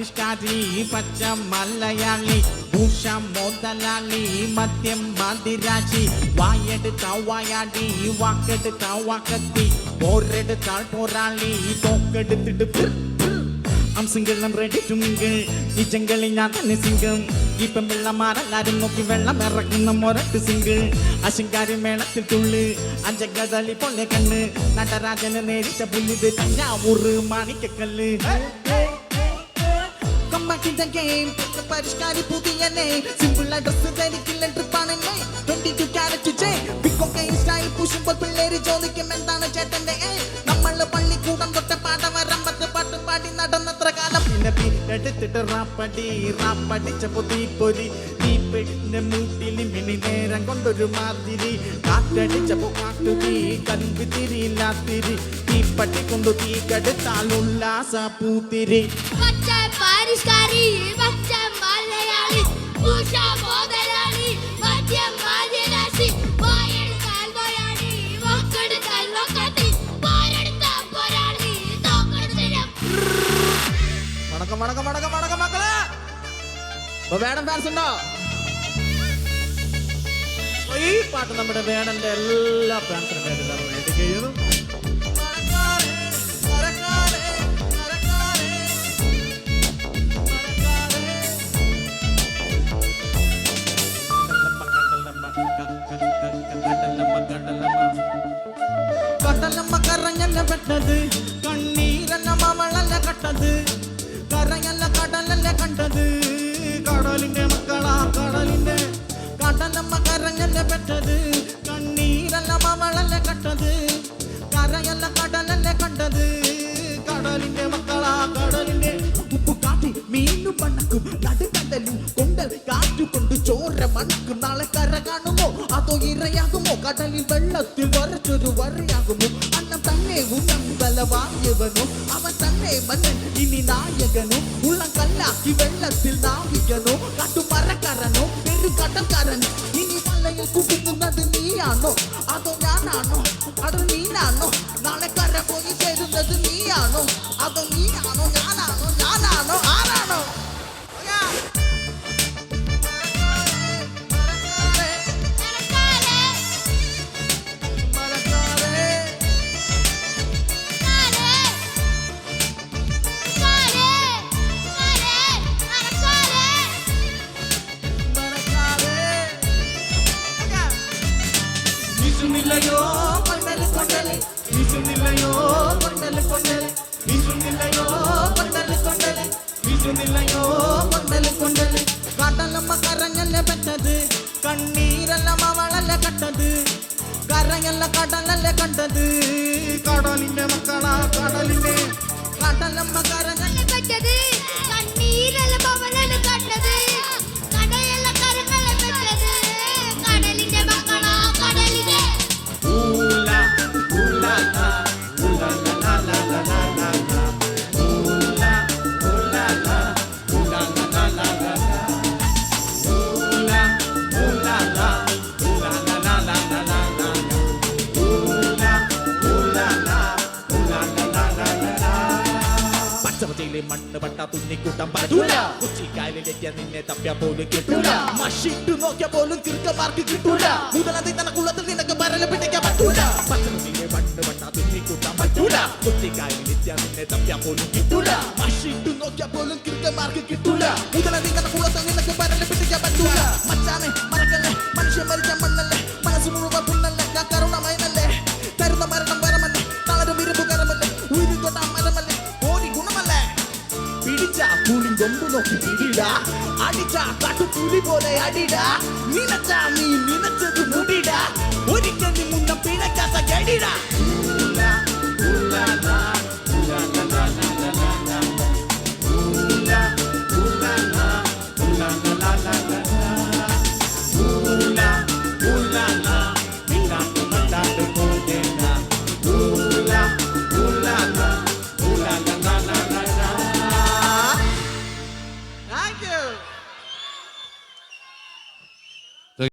പരിഷ്കാരി പച്ച മലയാളി ഭൂഷ മുതലാളി മദ്യം മതിരാശി വായെടുത്ത വായാടി വാക്കെടുത്ത വാക്കത്തി പോരെടുത്താൽ പോരാളി തോക്കെടുത്തിട്ട് I'm single, I'm ready to mingle. ഈ ജംഗിളിൽ ഞാൻ തന്നെ സിംഗം ഇപ്പം വെള്ളമാരെല്ലാരും നോക്കി വെള്ളം ഇറക്കുന്ന മൊരട്ട് സിംഗിൾ അശങ്കാരി മേളത്തിൽ തുള്ളി അഞ്ചകതളി പോലെ കണ്ണ് നടരാജന് നേരിച്ച പുല്ലിത് തഞ്ചാവൂറ് മാണിക്കക്കല്ല് പരിഷ്കാരി പുതിയ സിമ്പിൾ ഡ്രസ് ധരിക്കില്ല ട്രിപ്പാണ് 22 ക്യാരറ്റ് സ്റ്റൈൽ പൂശുമ്പോൾ പിള്ളേര് ചോദിക്കും എന്താണ് ചേട്ടന്റെ നമ്മള് പള്ളിക്കൂടം തൊട്ട പാടവരമ്പത്ത് പാട്ട് പാടി നടന്നത്ര കാലം പിന്നെ എടുത്തിട്ട് റാപ്പടിച്ചപ്പോ തീപ്പൊരി തീപ്പെടിന്റെ മൂട്ടില് മിനി നേരം കൊണ്ടൊരു മാതിരി കാറ്റടിച്ചപ്പോ കാട്ടുതീ കൻപി തിരിയില്ലാത്തിരി തീപ്പട്ടി കൊണ്ടു തീ കെടുത്താൽ ഉല്ലാസ പൂത്തിരി പരിഷ്കാരി പച്ച മലയാളി ഭൂഷ മുതലാളി മദ്യം മതിരാശി വായെടുത്താൽ പോരാളി വാക്കെടുത്താൽ വാക്കത്തി പോരെടുത്താൽ പോരാളി തോക്കെടുത്തിട്ട് മടക്കം മക്കളെ വേടൻ ഫാൻസ് ഉണ്ടോ? ഈ പാട്ട് നമ്മുടെ വേടന്റെ എല്ലാ ഫാൻസിനും വേണ്ടി ചെയ്യുന്നു. കടലമ്മ കറങ്ങല്ല പെട്ടത് കണ്ണീരല്ല മവളല്ല കട്ടത് കരയല്ല കടലല്ല കണ്ടത് കടലിന്റെ മക്കളാ കടലിന്റെ കടലമ്മ കറങ്ങല്ല പെട്ടത് കണ്ണീരല്ല മവളല്ല കട്ടത് കരയല്ല കടലല്ല കണ്ടത് കടലിന്റെ മക്കളാ കടലിന്റെ ഉപ്പു കാട്ടി മീനും മണക്കും നടുക്കടലും കൊണ്ടൽ കാറ്റുകൊണ്ട് ചോര മണക്കും നാളെ കര കാണുമോ അതോ ഇരയാകുമോ കടലിൽ വെള്ളത്തിൽ വരച്ചൊരു വരയാകുമോ അന്നം തന്നെ ഉന്നംബല വാങ്ങിയവനോ അവൻ തന്നെ മന്നൻ ഇനി നായകനോ ഉള്ളം കല്ലാക്കി വെള്ളത്തിൽ നാവികനോ കാട്ടുമരക്കാരനോ പെരുകടൽക്കാരൻ ഇനി വള്ളയിൽ കുടിക്കുന്നത് നീയാണോ അതോ ഞാനാണോ അതോ നീനാണോ നാളെ കര പോയി ചേരുന്നത് നീയാണോ അതോ നീയാണോ ഞാനാണോ ആരാണോ വീശുന്നില്ലയോ കൊണ്ടല് കൊണ്ടല് വീശുന്നില്ലയോ കൊണ്ടല് കൊണ്ടല് വീശുന്നില്ലയോ കൊണ്ടല് കൊണ്ടല് വീശുന്നില്ലയോ കൊണ്ടല് കൊണ്ടല് കടലമ്മ കരഞ്ഞല്ല പെട്ടത് കണ്ണീരല്ല മവളല്ല കട്ടത് കരയല്ല കടലല്ല കണ്ടത് കടലിന്റെ മക്കളാ കടലിന്റെ കടലമ്മ കരഞ്ഞല്ല പെട്ടത് കണ്ണീരല്ല മവളല്ല കട്ടത് കടയല്ല കരങ്ങല്ല പെട്ടത് കടലിന്റെ മക്കളാ കടലിന്റെ മണ്ണ് പട്ട തുന്നിക്കൂട്ടം പറ്റൂല കൊച്ചിക്കായലിലെത്തിയ നിന്നെ തപ്പിയ പോലും കിട്ടൂല മഷിട്ടു നോക്കിയ പോലും കിർക്കമാർക്ക് കിട്ടൂല മുതലതി തനക്കുള്ളത്തിൽ നിനക്ക് പരല പിടിക്കാൻ പറ്റൂല പച്ചമത്തിലെ മണ്ണ് പട്ട തുന്നിക്കൂട്ടം പറ്റൂല കൊച്ചിക്കായലിലെത്തിയ നിന്നെ തപ്പിയ പോലും കിട്ടൂല മഷിട്ടു നോക്കിയ പോലും കിർക്കമാർക്ക് കിട്ടൂല മുതലതി തനക്കുള്ളത്തിൽ നിനക്ക് പരല പിടിക്കാൻ പറ്റൂല മച്ചാനെ മറക്കല്ലേ മനുഷ്യൻ മരിച്ച മണ്ണല്ലേ മനസ്സ് മുഴുവൻ പുണ്ണല്ലേ ഞാൻ കരുണമയനല്ലേ തരുന്ന മരണം വരമല്ലേ തളരും ഇരുമ്പ് കരമല്ലേ ഉയരി തൊട്ട മരമല്ലേ പിടിച്ച പുളി കൊമ്പു നോക്കി പിടിട അടിച്ച കാട്ടുപുലി പോലെ അടിട നിലച്ച മീൻ